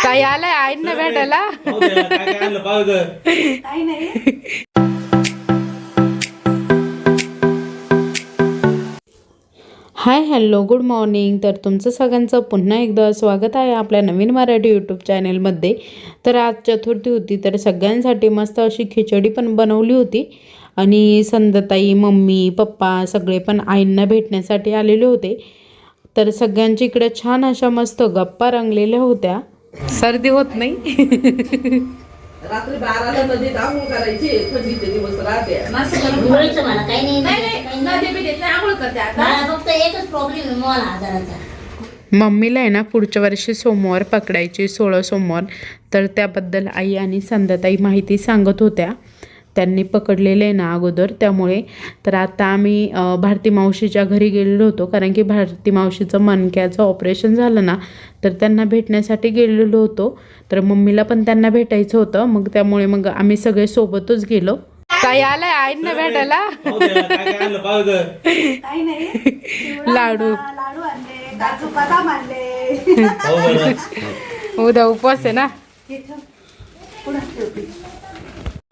ताई आलाय आईंना भेटायला. Hi hello good morning. तर तुमचं सगळ्यांचं पुन्हा एकदा स्वागत आहे आपल्या नवीन मराठी यूट्यूब चॅनेलमध्ये. तर आज चतुर्थी होती तर सगळ्यांसाठी मस्त अशी खिचडी पण बनवली होती आणि संध्याताई मम्मी पप्पा सगळे पण आईंना भेटण्यासाठी आलेले होते. तर सगळ्यांच्या इकडे छान अशा मस्त गप्पा रंगलेल्या होत्या. सर्दी होत नाही. रात्री 12ला नदीत आंघोळ करायची. थंडीचे दिवस राहते मला काही नाही नदी आंघोळ करते. आता फक्त एकच प्रॉब्लेम आहे मला आजाराचा. मम्मीला आहे ना पुढच्या वर्षी सोमवार पकडायचे 16 सोमवार. तर त्याबद्दल आई आणि संध्याताई माहिती सांगत होत्या. त्यांनी पकडलेलं आहे ना अगोदर त्यामुळे. तर आता आम्ही भारती मावशीच्या घरी गेलेलो होतो कारण की भारती मावशीचं मणक्याचं ऑपरेशन झालं ना तर त्यांना भेटण्यासाठी गेलेलो होतो. तर मम्मीला पण त्यांना भेटायचं होतं मग त्यामुळे मग आम्ही सगळे सोबतच गेलो. ताई आलाय आईंना भेटायला. लाडू उद्या उपवास आहे ना.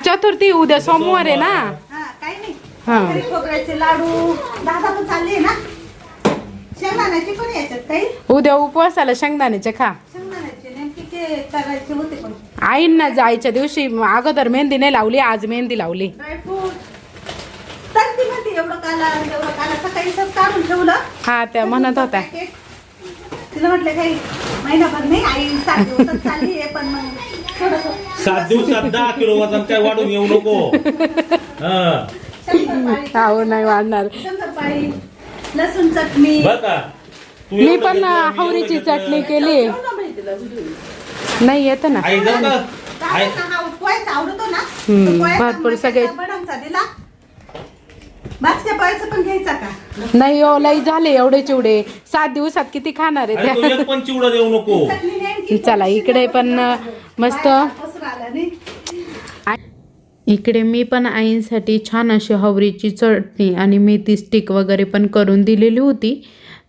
चतुर्थी उद्या सोमवार आहे ना. हा खोबऱ्याचे लाडू दादा पण चालले ना. शेंगदाण्याचे पण याच्यात काही उद्या उपवासाला शेंगदाण्याचे खा. शेंगदाण्याचे नेमके ते करायचे होते पण आईंना जायच्या दिवशी अगोदर मेहंदी नाही लावली आज मेहंदी लावली. ड्रायफ्रूट तर ती म्हणते एवढं काला सकाळी सब काढून ठेवलं. हा त्या म्हणत होत्या. तिला म्हटलं काही महिनाभर नाही आई 7 दिवसात चालली आहे पण मग 7 दिवसात 10 किलो वजन काय वाढून येऊ नको. हो नाही वाढणार. शंकरपाळी लसूण चटणी मी पण हवरीची चटणी केली. नाही येत ना आवडतो ना. भरपूर सगळे दिला भाजक्या पायचं पण घ्यायचा का. नाही हो लई झाले एवढे चिवडे 7 दिवसात किती खाणार आहे त्या. पण चिवडा देऊ नको. चला इकडे पण मस्त. इकडे मी पण आईंसाठी छान अशी हवरीची चटणी आणि मेथी स्टिक वगैरे पण करून दिलेली होती.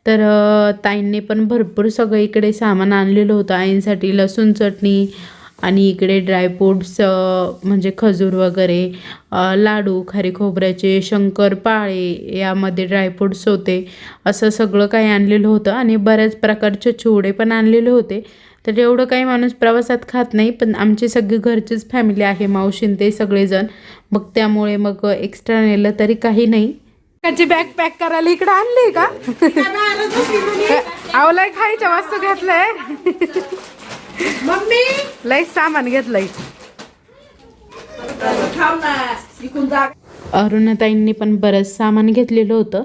तर ताईंनी पण भरपूर सगळं इकडे सामान आणलेलं होतं आईंसाठी. लसूण चटणी आणि इकडे ड्रायफ्रूट्स म्हणजे खजूर वगैरे लाडू खारी खोबऱ्याचे शंकरपाळे यामध्ये ड्रायफ्रूट्स होते. असं सगळं काही आणलेलं होतं आणि बऱ्याच प्रकारचे चिवडे पण आणलेले होते. तर एवढं काही माणूस प्रवासात खात नाही पण आमची सगळी घरचीच फॅमिली आहे मावशीन ते सगळेजण. मग त्यामुळे मग एक्स्ट्रा नेलं तरी काही नाही. त्याची बॅग पॅक करायला इकडे आणली का. आवलाय खायच्या वस्तू घेतलंय. मम्मी लई सामान घेतलंय. अरुणाताईंनी पण बरंच सामान घेतलेलं होतं.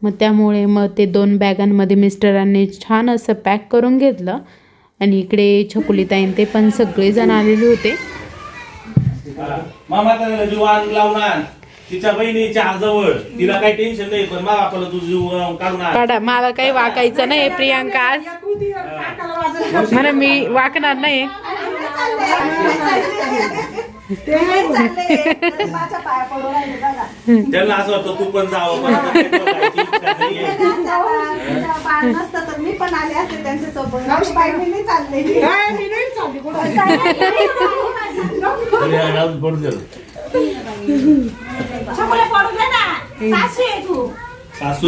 मग त्यामुळे मग ते 2 बॅगांमध्ये मिस्टरांनी छान असं पॅक करून घेतलं. आणि इकडे छकुलीताईन ते पण सगळेजण आलेले होते. मामा जीवान लावणार तिच्या बहिणीच्या जवळ तिला काही टेन्शन नाही पण मला आपलं तू जीव काढणार. मला काही वाकायचं नाही प्रियांका आज म्हणा मी वाकणार नाही. त्यांना असं वाटतं तू पण जावं तर मी पण आले असते त्यांच्यासोबत. सासू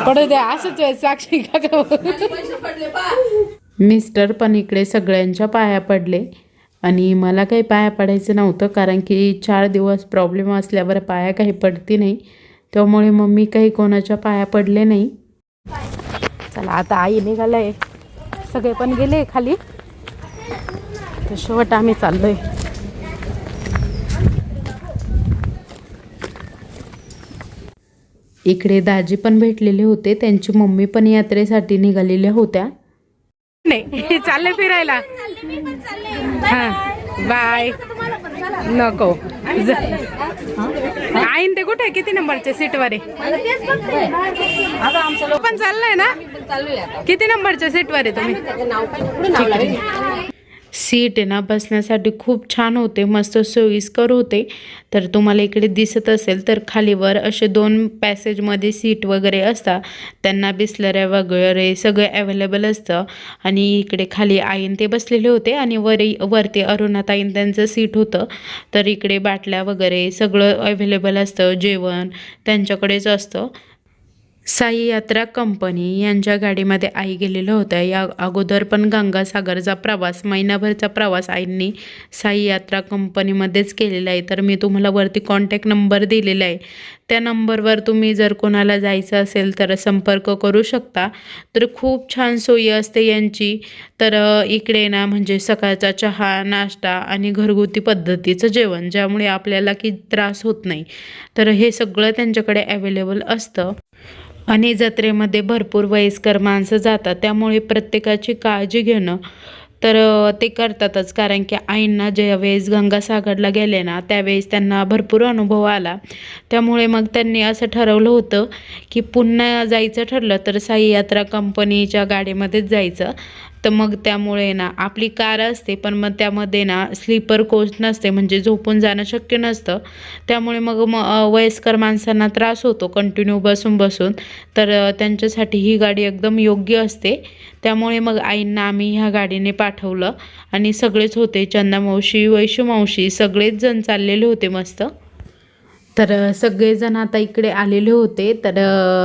पडू द्या असंच साक्षी का. मिस्टर पण इकडे सगळ्यांच्या पाया पडले आणि मला काही पाया पडायचं नव्हतं कारण की 4 दिवस प्रॉब्लेम असल्यावर पाया काही पडती नाही. त्यामुळे मम्मी काही कोणाच्या पाया पडले नाही. चला आता आई निघालंय सगळे पण गेले खाली. तर शेवट आम्ही चाललोय. इकडे दाजी पण भेटलेले होते. त्यांची मम्मी पण यात्रेसाठी निघालेल्या होत्या. नाही चालले फिरायला. हां बाय. नको आईन ते कुठे किती नंबरच्या सीटवर आहे. पण चाललंय ना. किती नंबरच्या सीटवर आहे तुम्ही. सीट आहे ना बसण्यासाठी खूप छान होते, मस्त सोयीस्कर होते. तर तुम्हाला इकडे दिसत असेल तर खालीवर असे 2 पॅसेजमध्ये सीट वगैरे असतात, त्यांना बिस्लऱ्या वगैरे सगळं अवेलेबल असतं. आणि इकडे खाली आईन ते बसलेले होते आणि वरती अरुणाताईन त्यांचं सीट होतं. तर इकडे बाटल्या वगैरे सगळं अवेलेबल असतं, जेवण त्यांच्याकडेच असतं. साई यात्रा कंपनी यांच्या गाडीमध्ये आई गेलेल्या होत्या. या अगोदर पण गंगासागरचा प्रवास, महिनाभरचा प्रवास आईंनी साई यात्रा कंपनीमध्येच केलेला आहे. तर मी तुम्हाला वरती कॉन्टॅक्ट नंबर दिलेला आहे, त्या नंबरवर तुम्ही जर कोणाला जायचं असेल तर संपर्क करू शकता. तर खूप छान सोयी असते यांची. तर इकडे ना म्हणजे सकाळचा चहा, नाश्ता आणि घरगुती पद्धतीचं जेवण, ज्यामुळे आपल्याला की त्रास होत नाही. तर हे सगळं त्यांच्याकडे अवेलेबल असतं. आणि जत्रेमध्ये भरपूर वयस्कर माणसं जातात, त्यामुळे प्रत्येकाची काळजी घेणं तर ते करतातच. कारण की आईंना ज्यावेळेस गंगासागरला गेले ना त्यावेळेस त्यांना भरपूर अनुभव आला. त्यामुळे मग त्यांनी असं ठरवलं होतं की पुन्हा जायचं ठरलं तर साई यात्रा कंपनीच्या गाडीमध्येच जायचं. तर मग त्यामुळे ना आपली कार असते पण मग त्यामध्ये ना स्लीपर कोच नसते, म्हणजे झोपून जाणं शक्य नसतं. त्यामुळे मग वयस्कर माणसांना त्रास होतो कंटिन्यू बसून बसून. तर त्यांच्यासाठी ही गाडी एकदम योग्य असते. त्यामुळे मग आईंना आम्ही ह्या गाडीने पाठवलं आणि सगळेच होते, चंदा मावशी, वैशू मावशी, सगळेच जण चाललेले होते मस्त. तर सगळेजण आता इकडे आलेले होते. तर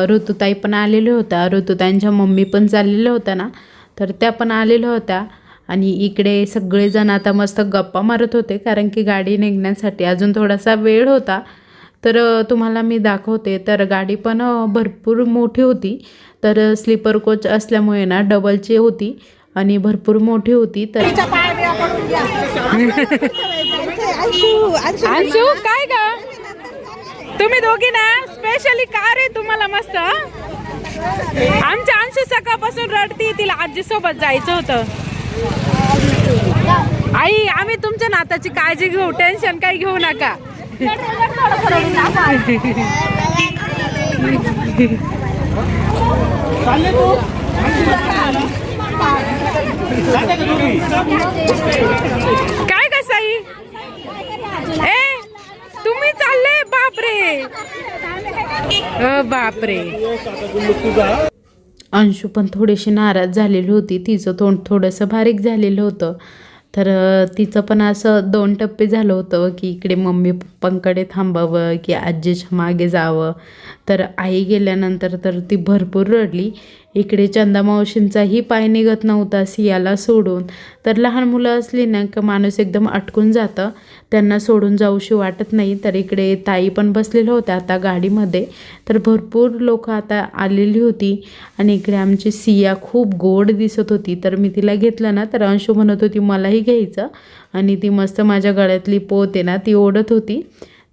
ऋतुताई पण आलेल्या होत्या, ऋतुताईंच्या मम्मी पण चाललेल्या होत्या ना, तर त्या पण आलेल्या होत्या. आणि इकडे सगळेजण आता मस्त गप्पा मारत होते, कारण की गाडी निघण्यासाठी अजून थोडासा वेळ होता. तर तुम्हाला मी दाखवते. तर गाडी पण भरपूर मोठी होती. तर स्लीपर कोच असल्यामुळे ना डबलची होती आणि भरपूर मोठी होती. तर अंशू काय ग, तुम्ही दोघी ना स्पेशली कार आहे तुम्हाला मस्त. आमच्या अंशू सकाळपासून रडती, तिला आजी सोबत जायचं होतं. आई आम्ही तुमच्या नाताची काळजी घेऊ, टेन्शन काही घेऊ नका. काय ग साई, ए तुम्ही चालले, बापरे बापरे. अंशू पण थोडीशी नाराज झालेली होती, तिचं तोंड थोडंसं बारीक झालेलं होतं. तर तिचं पण असं 2 टप्पे झालं होतं की इकडे मम्मी पप्पांकडे थांबावं की आजीच्या मागे जावं. तर आई गेल्यानंतर तर ती भरपूर रडली. इकडे चंदा मावशींचाही पाय निघत नव्हता सियाला सोडून. तर लहान मुलं असली ना की माणूस एकदम अटकून जातं, त्यांना सोडून जाऊशी वाटत नाही. तर इकडे ताई पण बसलेल्या होत्या आता गाडीमध्ये. तर भरपूर लोक आता आलेली होती. आणि इकडे आमची सिया खूप गोड दिसत होती. तर मी तिला घेतलं ना, तर अंशू म्हणत होती मलाही घ्यायचं. आणि ती मस्त माझ्या गळ्यातली पोत आहे ना ती ओढत होती.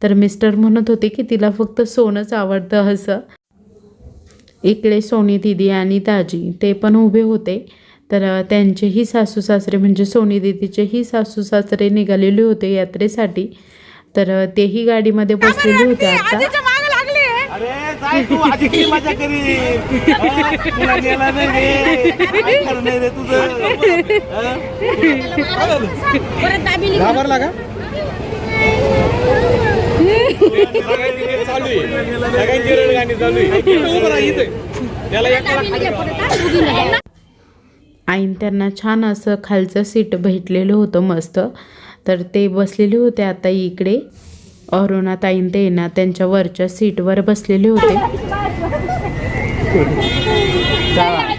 तर मिस्टर म्हणत होते की तिला फक्त सोनंच आवडतं असं. इकडे सोनी दीदी आणि ताजी ते पण उभे होते. तर त्यांचेही सासू सासरे म्हणजे सोनी दीदीचेही सासू सासरे निघालेले होते यात्रेसाठी. तर तेही गाडीमध्ये बसलेले होते आता. अरे जाय तू, आजी किती मजा करी. तुला नेला नाही काय खरं नाही रे तुझं. घाबरला का? चालू आहे. आईन त्यांना छान असं खालचं सीट भेटलेलं होतं मस्त. तर ते बसलेले होते आता इकडे. अरुणाताईन ते ना त्यांच्या वरच्या सीटवर बसलेले होते.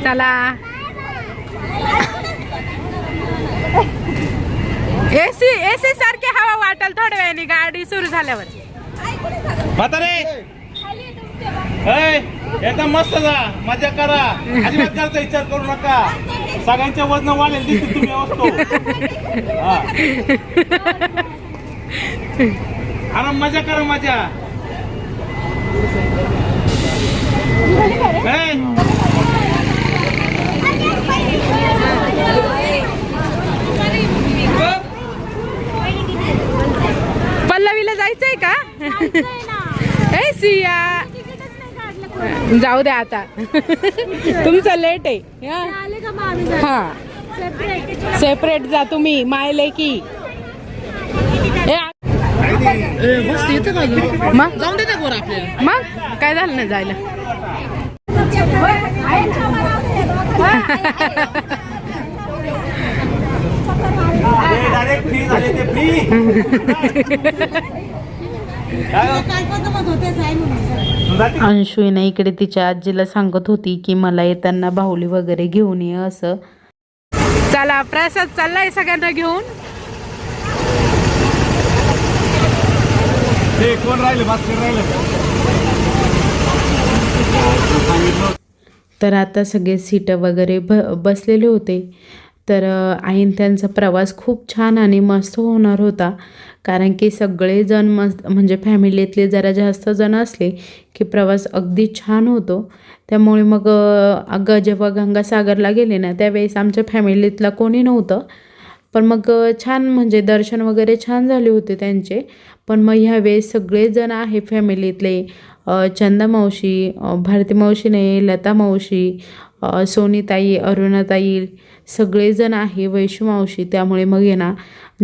चला एसी सारखी हवा वाटेल थोड्या वेळाने गाडी सुरू झाल्यावर. म्हातारे एकदम मस्त जा, मजा करा, अजिबात घरचा विचार करू नका. सगळ्यांच्या वजन वाढेल दिसते तुम्ही असतो. आराम मजा करा मजा. पल्लवीला जायचंय का? ए सिया जाऊ द्या आता तुमचं लेट आहे. हा सेपरेट जा तुम्ही मायले की मग जाऊन देते गोर आपल्याला मग काय झालं नाही जायला डायरेक्ट फ्री झाले ते फ्री अंशुईना इकडे तिच्या आजीला सांगत होती की मला येताना बाहुली वगैरे घेऊन ये असं. चला प्रसाद चाललाय सगळ्यांना घेऊन. कोण राहिले बास्केट राहिले तर आता सगळे सीट वगैरे बसलेले होते. तर आईन त्यांचा प्रवास खूप छान आणि मस्त होणार होता कारण की सगळेजण मस्त म्हणजे फॅमिलीतले जरा जास्त जण असले की प्रवास अगदी छान होतो. त्यामुळे मग जेव्हा गंगासागरला गेले ना त्यावेळेस आमच्या फॅमिलीतला कोणी नव्हतं पण मग छान म्हणजे दर्शन वगैरे छान झाले होते त्यांचे. पण मग ह्यावेळेस सगळेजण आहे फॅमिलीतले चंदा मावशी भारती मावशी नाही लता मावशी सोनीताई अरुणाताई सगळेजण आहे वैशू मावशी. त्यामुळे मग आहे ना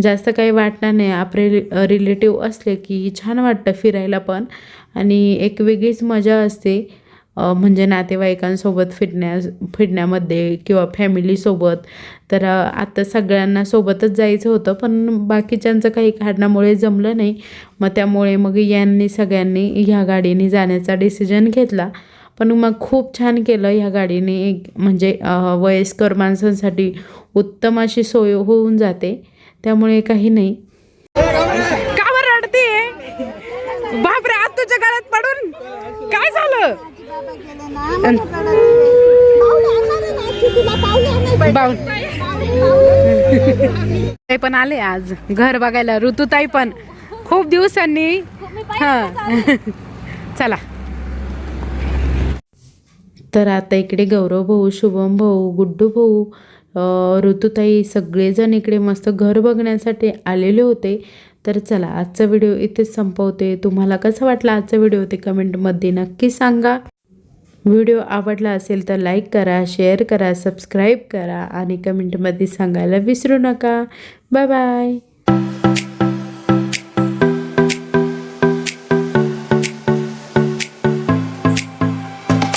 जास्त काही वाटणार नाही. आपले रिलेटिव्ह असले की छान वाटतं फिरायला पण आणि एक वेगळीच मजा असते म्हणजे नातेवाईकांसोबत फिरण्यामध्ये किंवा फॅमिलीसोबत. तर आता सगळ्यांना सोबतच जायचं होतं पण बाकीच्यांचं काही कारणामुळे जमलं नाही. मग त्यामुळे मग यांनी सगळ्यांनी ह्या गाडीने जाण्याचा डिसिजन घेतला. पण मग खूप छान केलं ह्या गाडीने. एक म्हणजे वयस्कर माणसांसाठी उत्तम अशी सोय होऊन जाते त्यामुळे काही नाही. का बरं रडते बापरे आज तुझ्या गाड्यात पडून काय झालं ते पण आले आज घर बघायला ऋतुताई पण खूप दिवसांनी. हा चला. तर आता इकडे गौरव भाऊ शुभम भाऊ गुड्डू भाऊ ऋतुताई सगळेजण इकडे मस्त घर बघण्यासाठी आलेले होते. तर चला आजचा व्हिडिओ इथेच संपवते. तुम्हाला कसं वाटला आजचा व्हिडिओ ते कमेंटमध्ये नक्की सांगा. व्हिडिओ आवडला असेल तर लाईक करा शेअर करा सबस्क्राईब करा आणि कमेंटमध्ये सांगायला विसरू नका. Bye bye.